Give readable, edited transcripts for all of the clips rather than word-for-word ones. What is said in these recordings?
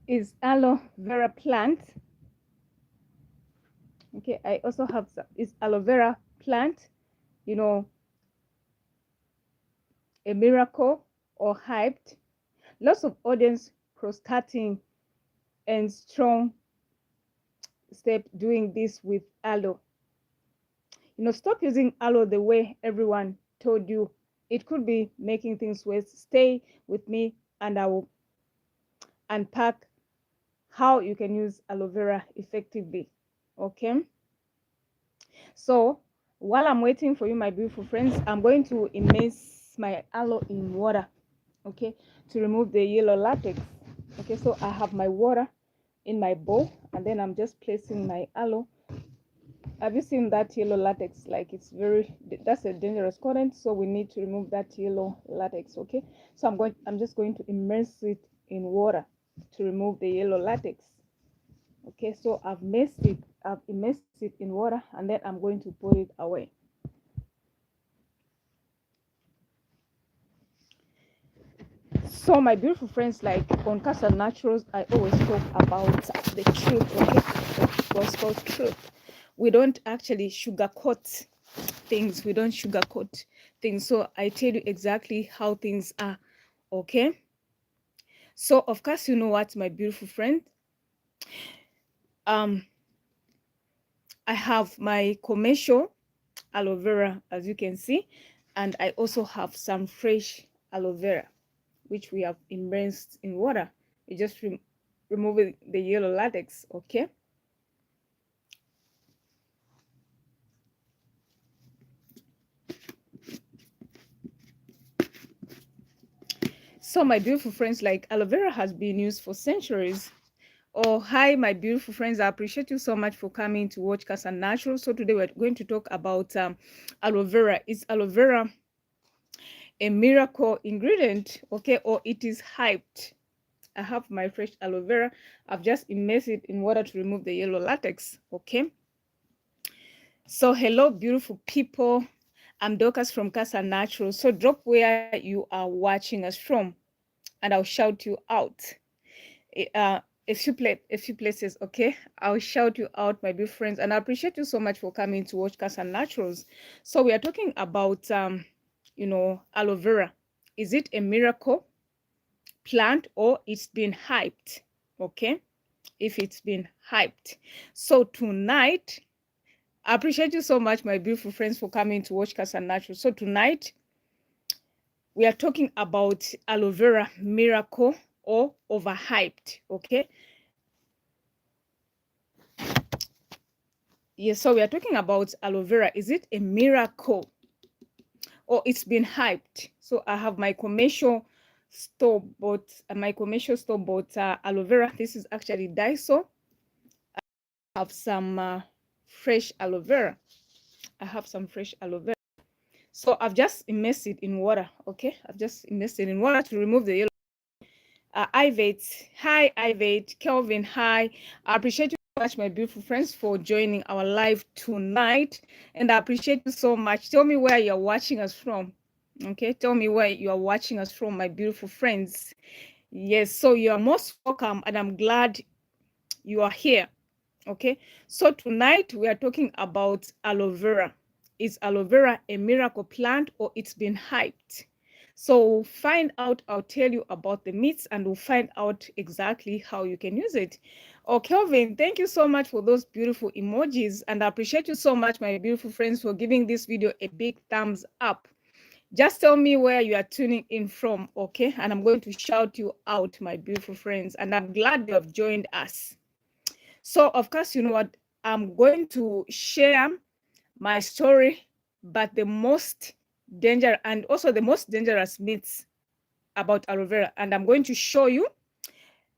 is aloe vera plant. Okay, I also have some, is aloe vera plant, you know, a miracle or hyped. Lots of audience cross-cutting and strong step doing this with aloe. Stop using aloe the way everyone told you. It could be making things worse. Stay with me and I will unpack how you can use aloe vera effectively. Okay. So while I'm waiting for you, my beautiful friends, I'm going to immerse my aloe in water, okay, to remove the yellow latex. Okay, so I have my water in my bowl, and then I'm just placing my aloe. Have you seen that yellow latex? Like that's a dangerous current, so we need to remove that yellow latex. Okay, so I'm just going to immerse it in water to remove the yellow latex. Okay, so I've immersed it in water, and then I'm going to put it away. So my beautiful friends, like on Casa Naturals, I always talk about the truth, okay? What's called truth. We don't actually sugarcoat things. We don't sugarcoat things. So I tell you exactly how things are, okay? So of course, you know what, my beautiful friend? I have my commercial aloe vera, as you can see, and I also have some fresh aloe vera, which we have immersed in water. You just remove the yellow latex, okay? So my beautiful friends, like aloe vera has been used for centuries. Oh, hi, my beautiful friends. I appreciate you so much for coming to watch Casa Natural. So today we're going to talk about aloe vera. Is aloe vera a miracle ingredient, okay, or it is hyped? I have my fresh aloe vera. I've just immersed it in water to remove the yellow latex, okay? So hello, beautiful people. I'm Dorcas from Casa Natural. So drop where you are watching us from, and I'll shout you out. A few places, okay? I'll shout you out, my beautiful friends, and I appreciate you so much for coming to watch Casa Naturals. So we are talking about, aloe vera. Is it a miracle plant or it's been hyped? Okay, if it's been hyped. So tonight, I appreciate you so much, my beautiful friends, for coming to watch Casa Naturals. So tonight, we are talking about aloe vera miracle or overhyped, okay? Yes, so we are talking about aloe vera. Is it a miracle or it's been hyped? So I have my commercial store-bought aloe vera. This is actually Daiso. I have some fresh aloe vera. I have some fresh aloe vera. So I've just immersed it in water, okay? I've just immersed it in water to remove the yellow. Ivate, hi Ivate, Kelvin, hi. I appreciate you so much, my beautiful friends, for joining our live tonight, and I appreciate you so much. Tell me where you're watching us from, okay? Tell me where you are watching us from, my beautiful friends. Yes, so you are most welcome, and I'm glad you are here, okay? So tonight we are talking about aloe vera. Is aloe vera a miracle plant or it's been hyped? So we'll find out, I'll tell you about the myths, and we'll find out exactly how you can use it. Oh, Kelvin, thank you so much for those beautiful emojis. And I appreciate you so much, my beautiful friends, for giving this video a big thumbs up. Just tell me where you are tuning in from, okay? And I'm going to shout you out, my beautiful friends. And I'm glad you have joined us. So, of course, you know what? I'm going to share my story, but the most dangerous and also the most dangerous myths about aloe vera, and I'm going to show you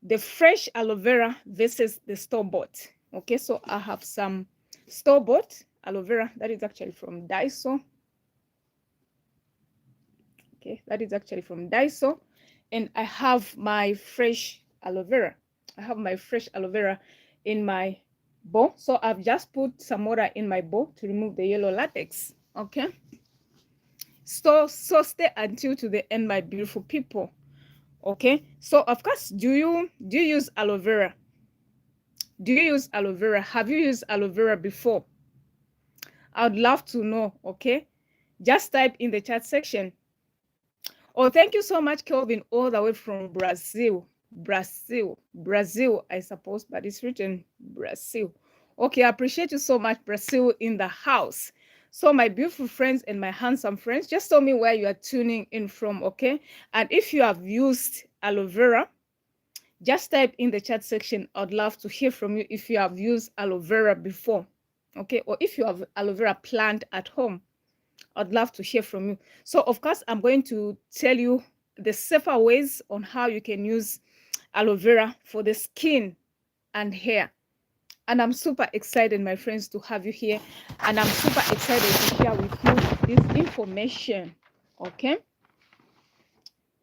the fresh aloe vera versus the store-bought. Okay, so I have some store-bought aloe vera that is actually from Daiso. Okay, that is actually from Daiso, and I have my fresh aloe vera. I have my fresh aloe vera in my bowl, so I've just put some water in my bowl to remove the yellow latex. Okay, so stay until to the end, my beautiful people. Okay, so of course, do you use aloe vera? Do you use aloe vera? Have you used aloe vera before? I would love to know. Okay, just type in the chat section. Oh, thank you so much, Kelvin, all the way from Brazil. Brazil, I suppose, but it's written Brazil. Okay, I appreciate you so much, Brazil in the house. So my beautiful friends and my handsome friends, just tell me where you are tuning in from, okay? And if you have used aloe vera, just type in the chat section. I'd love to hear from you if you have used aloe vera before, okay? Or if you have aloe vera plant at home. I'd love to hear from you. So, of course, I'm going to tell you the safer ways on how you can use aloe vera for the skin and hair. And I'm super excited, my friends, to have you here. And I'm super excited to share with you this information. Okay?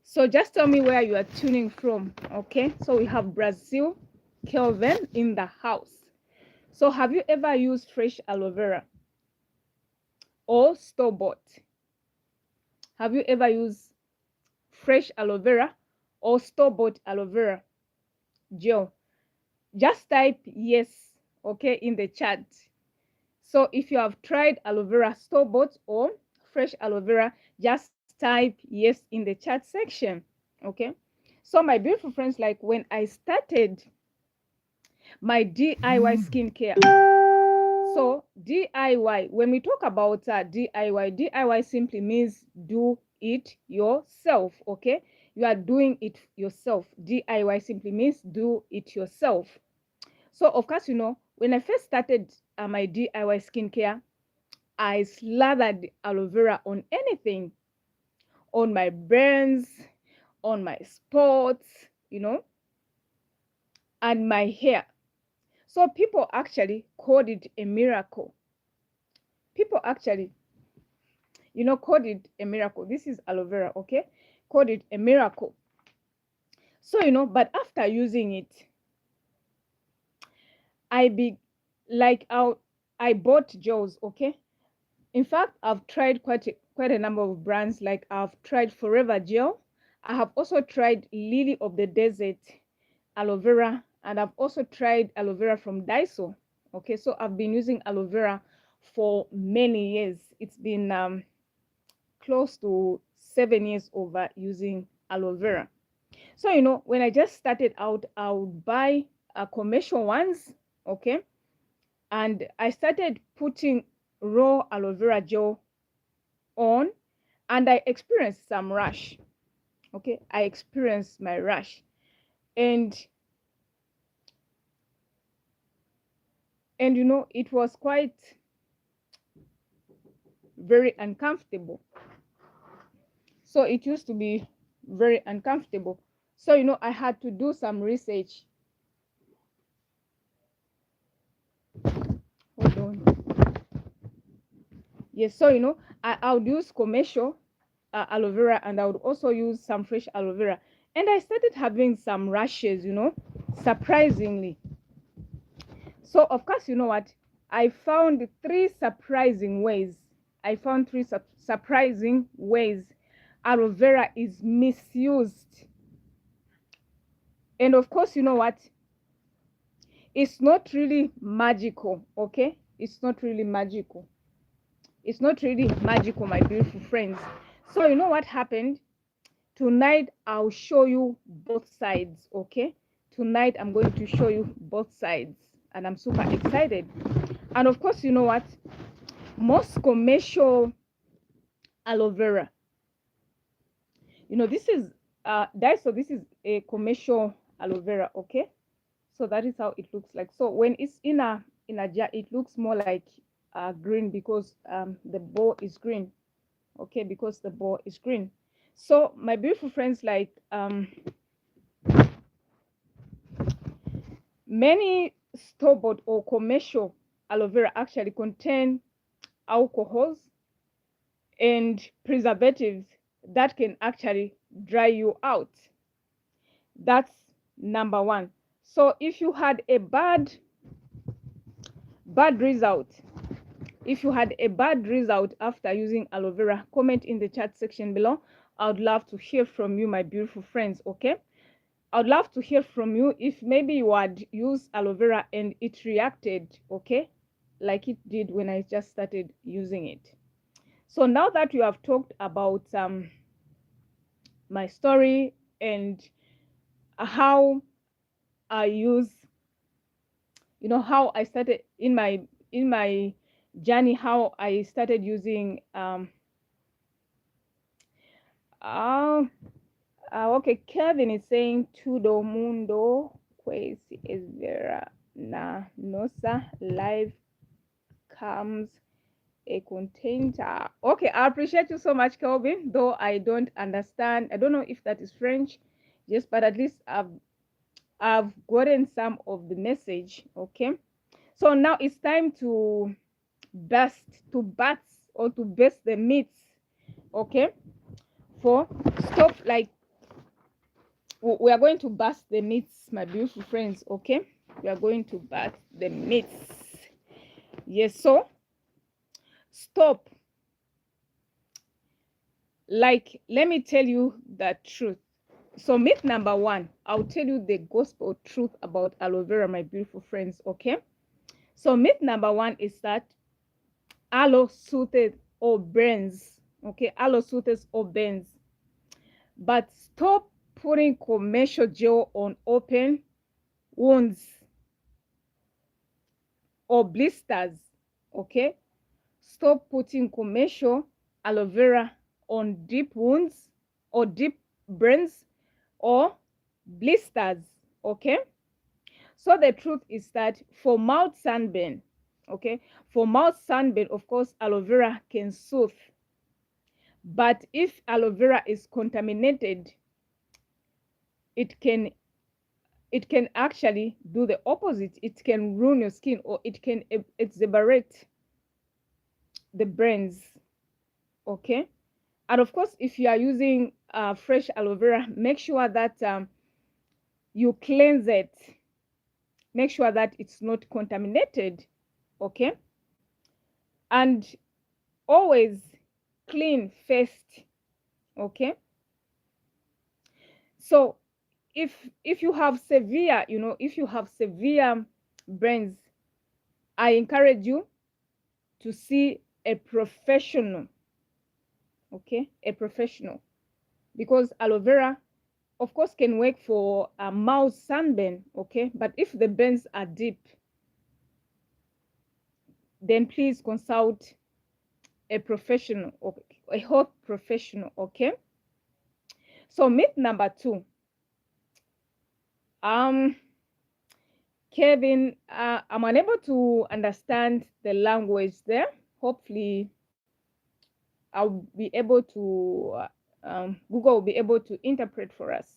So just tell me where you are tuning from. Okay? So we have Brazil, Kelvin in the house. So have you ever used fresh aloe vera or store-bought? Have you ever used fresh aloe vera or store-bought aloe vera gel? Just type yes, okay, in the chat. So if you have tried aloe vera store-bought or fresh aloe vera, just type yes in the chat section, okay? So my beautiful friends, like when I started my DIY skincare, so DIY, when we talk about DIY simply means do it yourself, okay? You are doing it yourself. DIY simply means do it yourself. So of course, you know, when I first started my DIY skincare, I slathered aloe vera on anything, on my burns, on my spots, you know, and my hair. So people actually called it a miracle. People actually, you know, called it a miracle. This is aloe vera, okay? Called it a miracle. So, you know, but after using it, I bought gels, okay? In fact, I've tried quite a number of brands. Like I've tried Forever Gel. I have also tried Lily of the Desert aloe vera, and I've also tried aloe vera from Daiso. Okay, so I've been using aloe vera for many years. It's been close to 7 years over using aloe vera. So, you know, when I just started out, I would buy commercial ones, okay? And I started putting raw aloe vera gel on, and I experienced some rash, okay? I experienced my rash. And you know, it was quite very uncomfortable. So it used to be very uncomfortable. So, you know, I had to do some research. Hold on. Yes, so, you know, I would use commercial aloe vera, and I would also use some fresh aloe vera. And I started having some rashes, you know, surprisingly. So, of course, you know what? I found three surprising ways. Surprising ways aloe vera is misused. And of course, you know what? It's not really magical, okay? It's not really magical. It's not really magical, my beautiful friends. So you know what happened? Tonight, I'll show you both sides, okay? Tonight, I'm going to show you both sides, and I'm super excited. And of course, you know what? Most commercial aloe vera, you know, this is Daiso. This is a commercial aloe vera, okay? So that is how it looks like. So when it's in a jar, it looks more like green because the ball is green, okay? Because the ball is green. So my beautiful friends, like many store-bought or commercial aloe vera actually contain alcohols and preservatives that can actually dry you out. That's number one. So if you had a bad result, if you had a bad result after using aloe vera, comment in the chat section below. I would love to hear from you, my beautiful friends. Okay, I would love to hear from you if maybe you had used aloe vera and it reacted, okay, like it did when I just started using it. So now that you have talked about my story and how I use, how I started in my journey, how I started using okay, Kevin is saying todo mundo pues es vera na nosa live comes a container. Okay, I appreciate you so much, Kelvin, though I don't understand. I don't know if that is French, yes, but at least I've gotten some of the message. Okay, so now it's time to bust or to bust the myths. Okay, for stop, like, we are going to bust the myths, my beautiful friends. Okay, we are going to bust the myths. Yes, so stop. Like, let me tell you the truth. So myth number one, I'll tell you the gospel truth about aloe vera, my beautiful friends. Okay, so myth number one is that aloe soothes or burns. Okay, aloe soothes or burns. But stop putting commercial gel on open wounds or blisters. Okay, stop putting commercial aloe vera on deep wounds or deep burns or blisters. Okay, so the truth is that for mild sunburn, okay, for mild sunburn, of course, aloe vera can soothe. But if aloe vera is contaminated, it can actually do the opposite. It can ruin your skin, or it can exacerbate the burns. Okay, and of course, if you are using fresh aloe vera, make sure that you cleanse it. Make sure that it's not contaminated. Okay, and always clean first. Okay, so if you have severe, if you have severe burns, I encourage you to see a professional. Okay, a professional, because aloe vera, of course, can work for a mild sunburn. Okay, but if the burns are deep, then please consult a professional, or a health professional. Okay, so myth number two, Kevin, I'm unable to understand the language there. Hopefully I'll be able to Google will be able to interpret for us.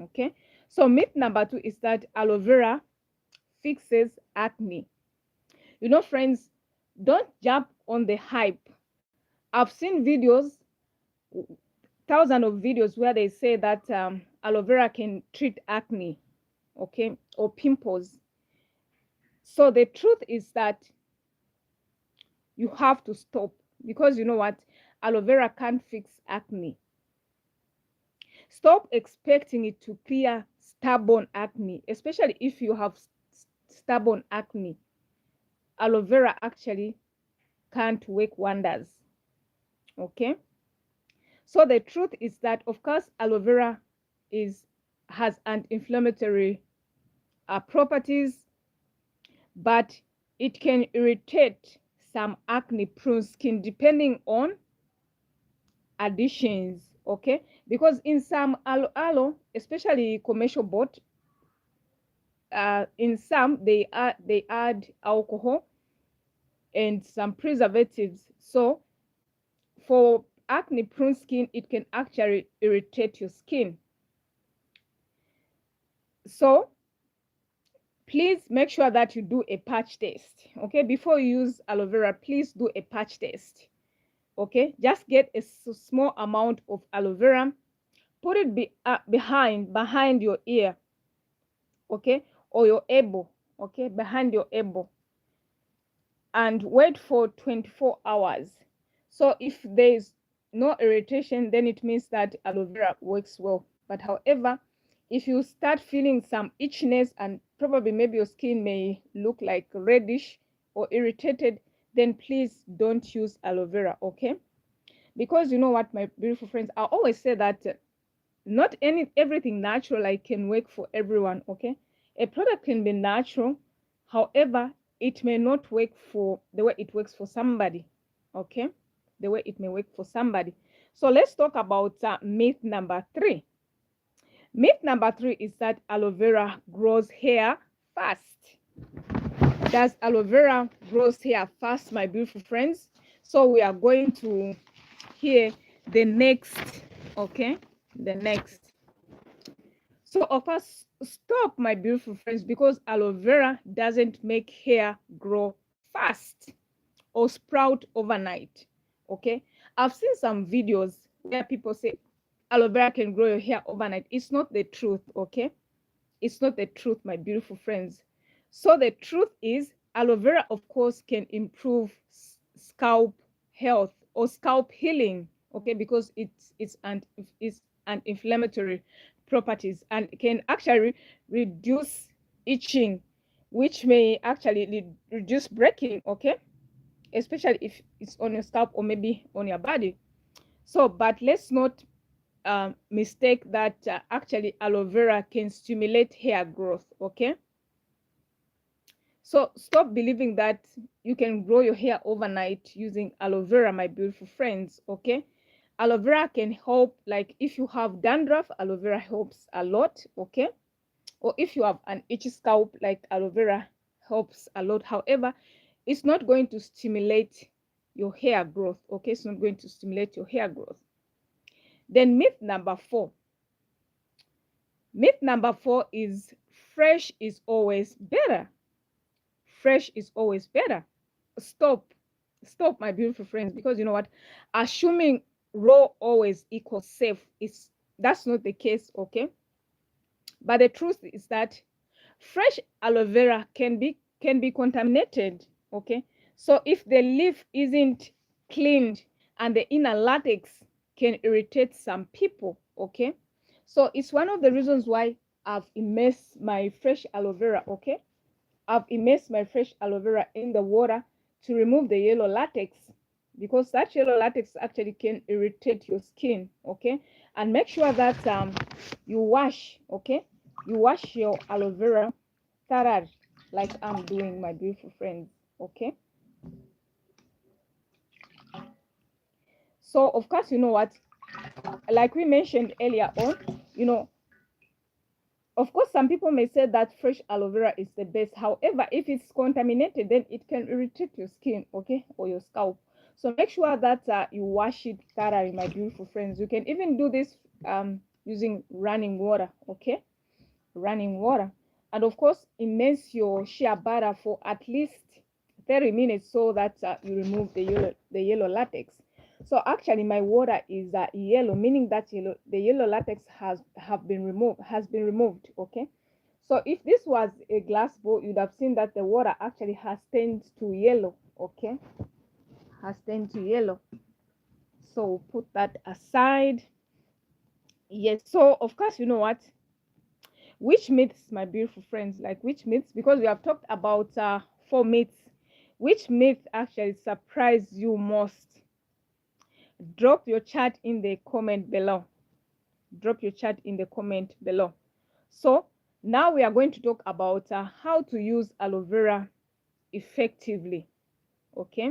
Okay, so myth number two is that aloe vera fixes acne. Friends, don't jump on the hype. I've seen videos, thousands of videos, where they say that aloe vera can treat acne, okay, or pimples. So the truth is that you have to stop, because you know what, aloe vera can't fix acne. Stop expecting it to clear stubborn acne, especially if you have stubborn acne. Aloe vera actually can't work wonders. Okay, so the truth is that, of course, aloe vera has anti-inflammatory properties, but it can irritate some acne prone skin depending on additions. Okay, because in some aloe, especially commercial bought, in some they add alcohol and some preservatives. So for acne prone skin, it can actually irritate your skin. So please make sure that you do a patch test. Okay, before you use aloe vera, please do a patch test. Okay, just get a small amount of aloe vera, put it behind your ear. Okay, or your elbow. Okay, behind your elbow, and wait for 24 hours. So if there's no irritation, then it means that aloe vera works well. But however, if you start feeling some itchiness and probably maybe your skin may look like reddish or irritated, then please don't use aloe vera, okay? Because you know what, my beautiful friends, I always say that not everything natural like can work for everyone, okay? A product can be natural, however, it may not work for the way it works for somebody, okay? The way it may work for somebody. So let's talk about myth number 3. Myth number 3 is that aloe vera grows hair fast. Does aloe vera grows hair fast, my beautiful friends? So we are going to hear the next, okay? The next. So of course, stop, my beautiful friends, because aloe vera doesn't make hair grow fast or sprout overnight, okay? I've seen some videos where people say aloe vera can grow your hair overnight. It's not the truth, okay? It's not the truth, my beautiful friends. So the truth is aloe vera, of course, can improve scalp health or scalp healing, okay? Because it's anti-inflammatory properties and can actually reduce itching, which may actually reduce breaking, okay? Especially if it's on your scalp or maybe on your body. So, but let's not mistake that actually aloe vera can stimulate hair growth, okay? So stop believing that you can grow your hair overnight using aloe vera, my beautiful friends, okay? Aloe vera can help, like if you have dandruff, aloe vera helps a lot, okay? Or if you have an itchy scalp, like aloe vera helps a lot. However, it's not going to stimulate your hair growth, okay? It's not going to stimulate your hair growth. Then myth number 4. Myth number 4 is fresh is always better. Fresh is always better. Stop, my beautiful friends, because you know what? Assuming raw always equals safe that's not the case, okay? But the truth is that fresh aloe vera can be contaminated, okay? So if the leaf isn't cleaned and the inner latex can irritate some people, okay? So it's one of the reasons why I've immersed my fresh aloe vera, okay? I've immersed my fresh aloe vera in the water to remove the yellow latex, because that yellow latex actually can irritate your skin, okay? And make sure that you wash, okay? You wash your aloe vera thoroughly, like I'm doing, my beautiful friends, okay? So of course, you know what, like we mentioned earlier on, you know, of course, some people may say that fresh aloe vera is the best. However, if it's contaminated, then it can irritate your skin, okay, or your scalp. So make sure that you wash it thoroughly, my beautiful friends. You can even do this using running water, okay, running water. And of course, immerse your shea butter for at least 30 minutes so that you remove the yellow latex. So actually my water is yellow, meaning that the yellow latex has been removed, okay? So if this was a glass bowl, you'd have seen that the water actually has turned to yellow, okay? Has turned to yellow. So put that aside. Yes, so of course, you know what? Which myths, my beautiful friends, like which myths? Because we have talked about 4 myths. Which myth actually surprised you most? Drop your chat in the comment below. Drop your chat in the comment below. So now we are going to talk about how to use aloe vera effectively, okay?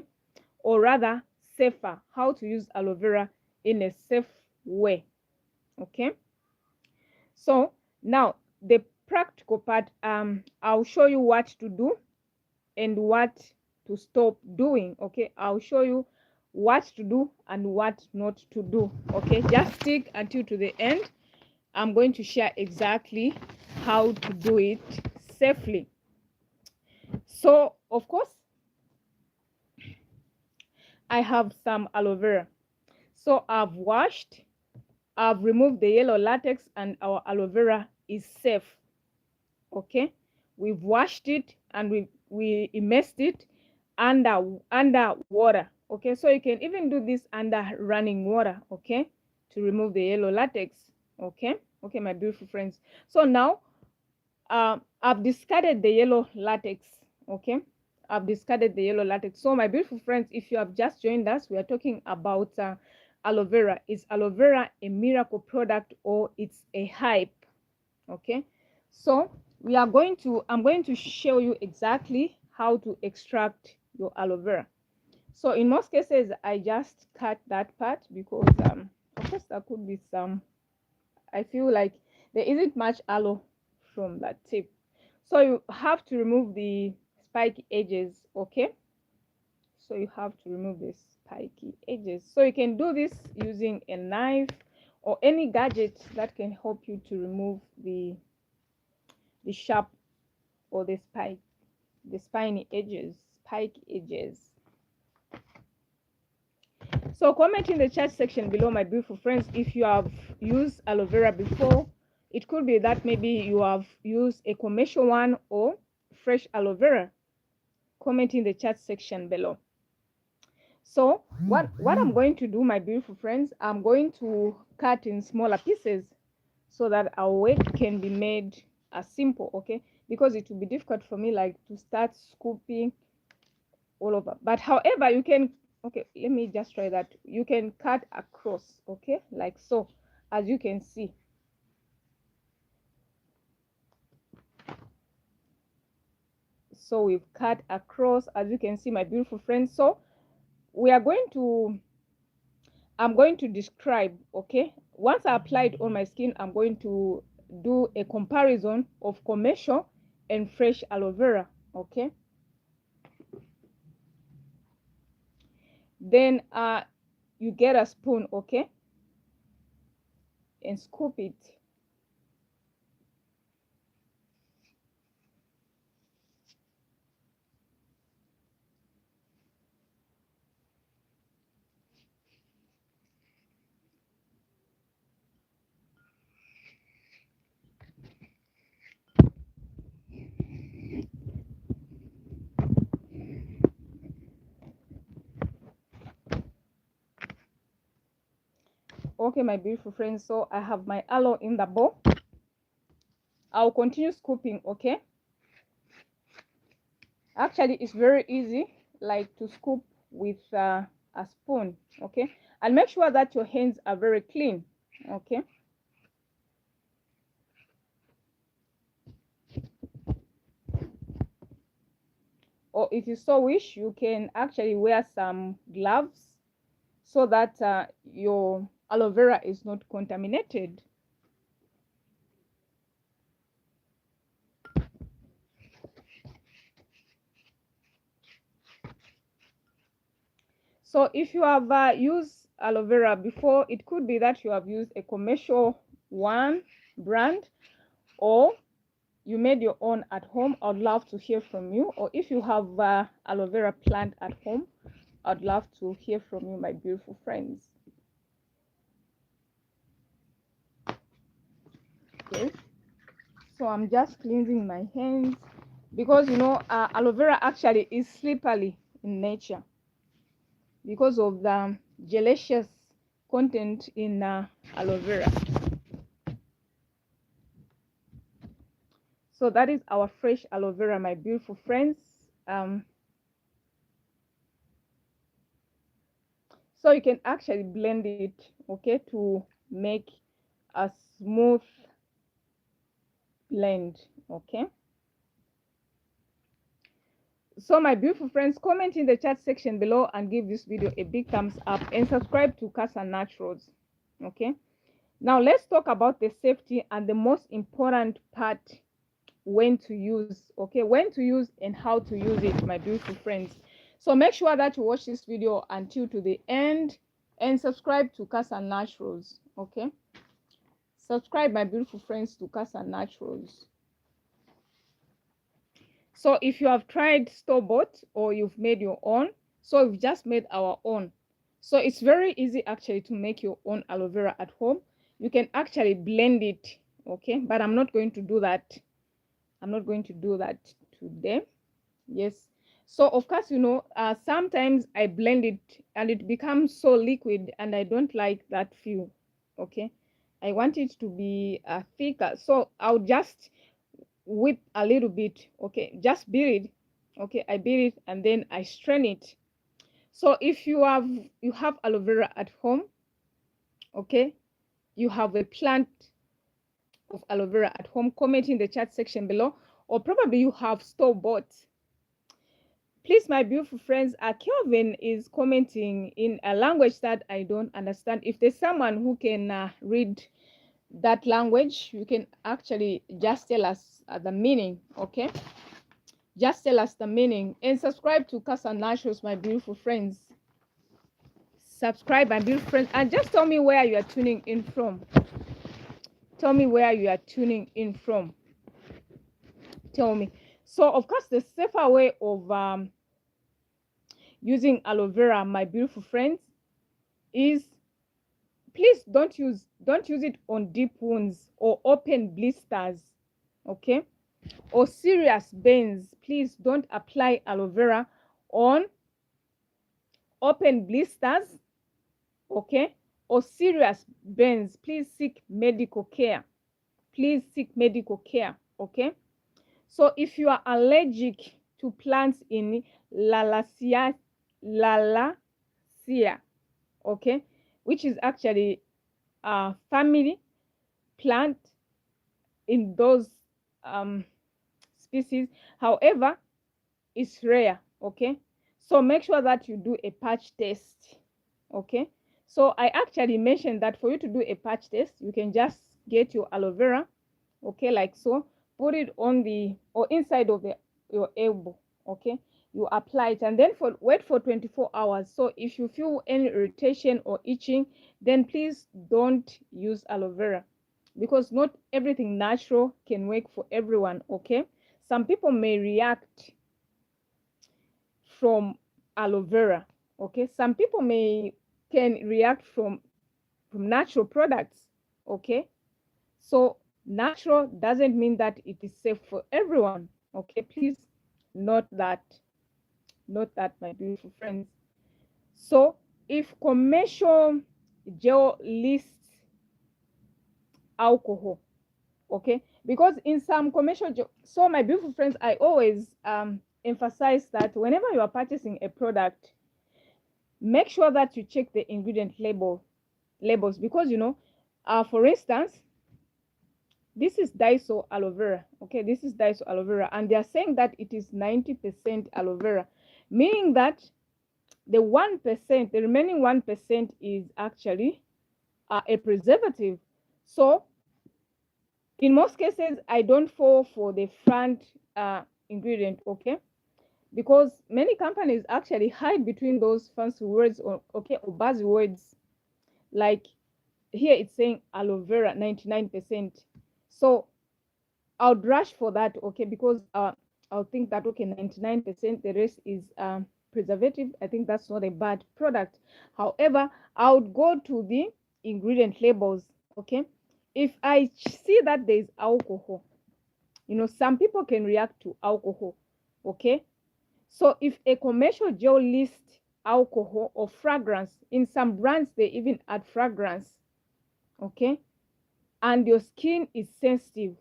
Or rather, safer. How to use aloe vera in a safe way, okay? So now the practical part, I'll show you what to do and what to stop doing, okay? I'll show you what to do and what not to do, okay? Just stick until to the end. I'm going to share exactly how to do it safely. So of course, I have some aloe vera. So I've washed, I've removed the yellow latex, and our aloe vera is safe, okay? We've washed it and we immersed it under water, Okay, so you can even do this under running water, okay, to remove the yellow latex. Okay, my beautiful friends. So now I've discarded the yellow latex. Okay, I've discarded the yellow latex. So my beautiful friends, if you have just joined us, we are talking about aloe vera. Is aloe vera a miracle product or it's a hype? Okay, so I'm going to show you exactly how to extract your aloe vera. So in most cases I just cut that part because of course there could be some, I feel like there isn't much aloe from that tip. So you have to remove the spiky edges. Okay, so you have to remove the spiky edges. So you can do this using a knife or any gadget that can help you to remove the sharp or the spiny edges, spike edges. So comment in the chat section below, my beautiful friends, if you have used aloe vera before. It could be that maybe you have used a commercial one or fresh aloe vera. Comment in the chat section below. So what I'm going to do, my beautiful friends, I'm going to cut in smaller pieces so that our work can be made as simple, okay? Because it will be difficult for me like to start scooping all over. But however, you can, okay, let me just try that. You can cut across, okay, like so, as you can see. So we've cut across, as you can see, my beautiful friends. So we are going to, I'm going to describe, okay, once I applied on my skin, I'm going to do a comparison of commercial and fresh aloe vera, okay. Then you get a spoon, okay, and scoop it. Okay, my beautiful friends, so I have my aloe in the bowl. I'll continue scooping, okay. Actually, it's very easy, like to scoop with a spoon, okay. And make sure that your hands are very clean, okay. Or if you so wish, you can actually wear some gloves so that your aloe vera is not contaminated. So if you have used aloe vera before, it could be that you have used a commercial one brand, or you made your own at home. I'd love to hear from you. Or if you have aloe vera plant at home, I'd love to hear from you, my beautiful friends. Okay, so I'm just cleansing my hands because you know aloe vera actually is slippery in nature because of the gelaceous content in aloe vera. So that is our fresh aloe vera, my beautiful friends. So you can actually blend it, okay, to make a smooth blend, okay. So my beautiful friends, comment in the chat section below and give this video a big thumbs up and subscribe to Casa Naturals, okay. Now let's talk about the safety and the most important part, when to use, okay, when to use and how to use it, my beautiful friends. So make sure that you watch this video until to the end and subscribe to Casa Naturals, okay. Subscribe, my beautiful friends, to Casa Naturals. So if you have tried store-bought or you've made your own, so we've just made our own. So it's very easy actually to make your own aloe vera at home. You can actually blend it, okay, but I'm not going to do that. I'm not going to do that today. Yes, So of course, you know, sometimes I blend it and it becomes so liquid, and I don't like that feel. Okay, I want it to be thicker, so I'll just whip a little bit. Okay, just beat it. Okay, I beat it and then I strain it. So if you have aloe vera at home, okay, you have a plant of aloe vera at home, comment in the chat section below, or probably you have store bought. Please, my beautiful friends, Kelvin is commenting in a language that I don't understand. If there's someone who can read that language, you can actually just tell us the meaning. Okay, just tell us the meaning, and subscribe to Casa Naturals, my beautiful friends. Subscribe, my beautiful friends, and just tell me where you are tuning in from. Tell me where you are tuning in from. Tell me. So of course, the safer way of using aloe vera, my beautiful friends, is please don't use it on deep wounds or open blisters, okay, or serious burns. Please don't apply aloe vera on open blisters, okay, or serious burns. Please seek medical care. Please seek medical care. Okay, so if you are allergic to plants in lalacia, okay, which is actually a family plant in those species, however, it's rare. Okay, so make sure that you do a patch test. Okay, so I actually mentioned that for you to do a patch test, you can just get your aloe vera, okay, like so, put it on the or inside of your elbow. Okay, you apply it and then wait for 24 hours. So if you feel any irritation or itching, then please don't use aloe vera, because not everything natural can work for everyone. Okay, some people may react from aloe vera. Okay, some people can react from natural products. Okay, so natural doesn't mean that it is safe for everyone. Okay, please note that. Note that, my beautiful friends. So if commercial gel lists alcohol, okay, because in some commercial gel, so my beautiful friends, I always emphasize that whenever you are purchasing a product, make sure that you check the ingredient labels, because you know, for instance, this is Daiso aloe vera. Okay, this is Daiso aloe vera, and they are saying that it is 90% aloe vera, meaning that the 1%, the remaining 1% is actually a preservative. So in most cases, I don't fall for the front ingredient. Okay, because many companies actually hide between those fancy words or or buzzwords, like here it's saying aloe vera 99%. So I'll rush for that, okay, because I'll think that okay, 99%, the rest is preservative. I think that's not a bad product. However, I would go to the ingredient labels. Okay, if I see that there is alcohol, you know, some people can react to alcohol. Okay, so if a commercial gel lists alcohol or fragrance, in some brands they even add fragrance, okay, and your skin is sensitive,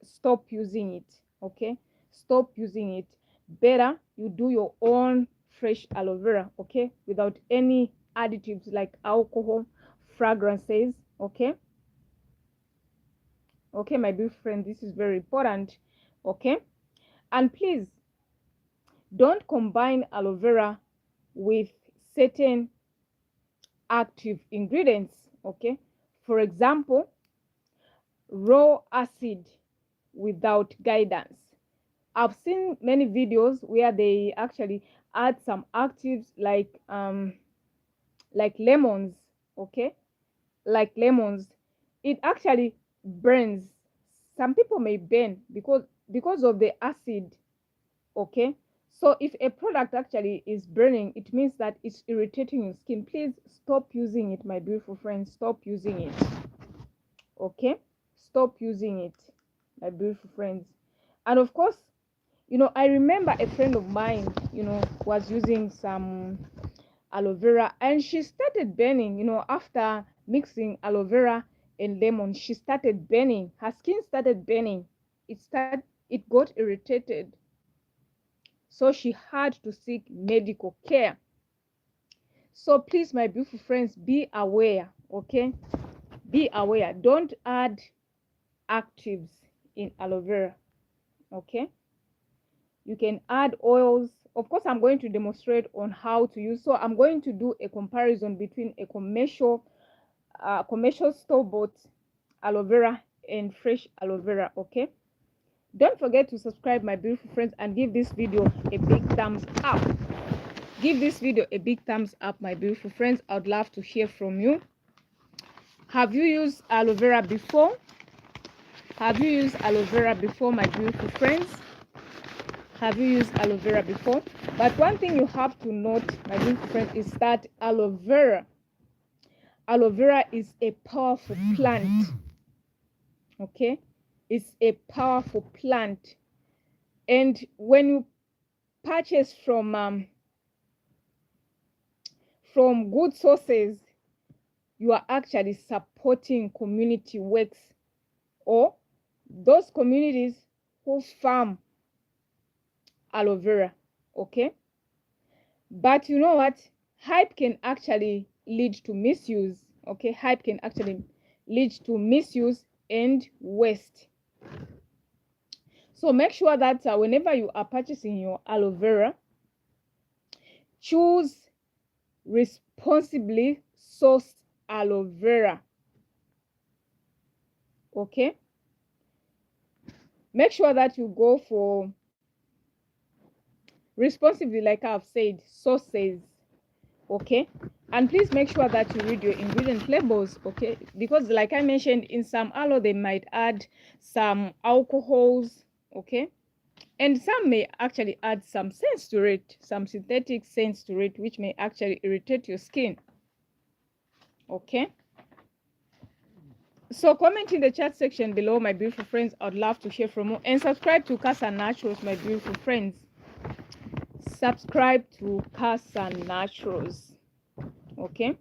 stop using it. Okay, stop using it. Better you do your own fresh aloe vera, okay, without any additives like alcohol, fragrances. Okay, okay, my beautiful friend, this is very important. Okay, and please don't combine aloe vera with certain active ingredients. Okay, for example, raw acid without guidance. I've seen many videos where they actually add some actives like lemons, okay? Like lemons. It actually burns. Some people may burn because of the acid, okay? So if a product actually is burning, it means that it's irritating your skin. Please stop using it, my beautiful friends. Stop using it. Okay? Stop using it, my beautiful friends. And of course, You know, I remember a friend of mine, you know, was using some aloe vera, and she started burning, you know, after mixing aloe vera and lemon. She started burning, her skin started burning, it got irritated, so she had to seek medical care. So please, my beautiful friends, be aware. Okay, be aware. Don't add actives in aloe vera. Okay, you can add oils. Of course, I'm going to demonstrate on how to use, so I'm going to do a comparison between a commercial store-bought aloe vera and fresh aloe vera. Okay, don't forget to subscribe, my beautiful friends, and give this video a big thumbs up. Give this video a big thumbs up, my beautiful friends. I'd love to hear from you. Have you used aloe vera before? Have you used aloe vera before, my beautiful friends? Have you used aloe vera before? But one thing you have to note, my beautiful friends, is that aloe vera is a powerful plant. Okay, it's a powerful plant, and when you purchase from good sources, you are actually supporting community works, or those communities who farm aloe vera. Okay, but you know what, hype can actually lead to misuse. Okay, hype can actually lead to misuse and waste. So make sure that whenever you are purchasing your aloe vera, choose responsibly sourced aloe vera. Okay, make sure that you go for responsibly, like I've said, sources. Okay, and please make sure that you read your ingredient labels. Okay, because like I mentioned, in some aloe they might add some alcohols. Okay, and some may actually add some scents to it, some synthetic scents to it, which may actually irritate your skin. Okay, so comment in the chat section below, my beautiful friends. I'd love to hear from you, and subscribe to Casa Naturals, my beautiful friends. Subscribe to Casa Naturals. Okay.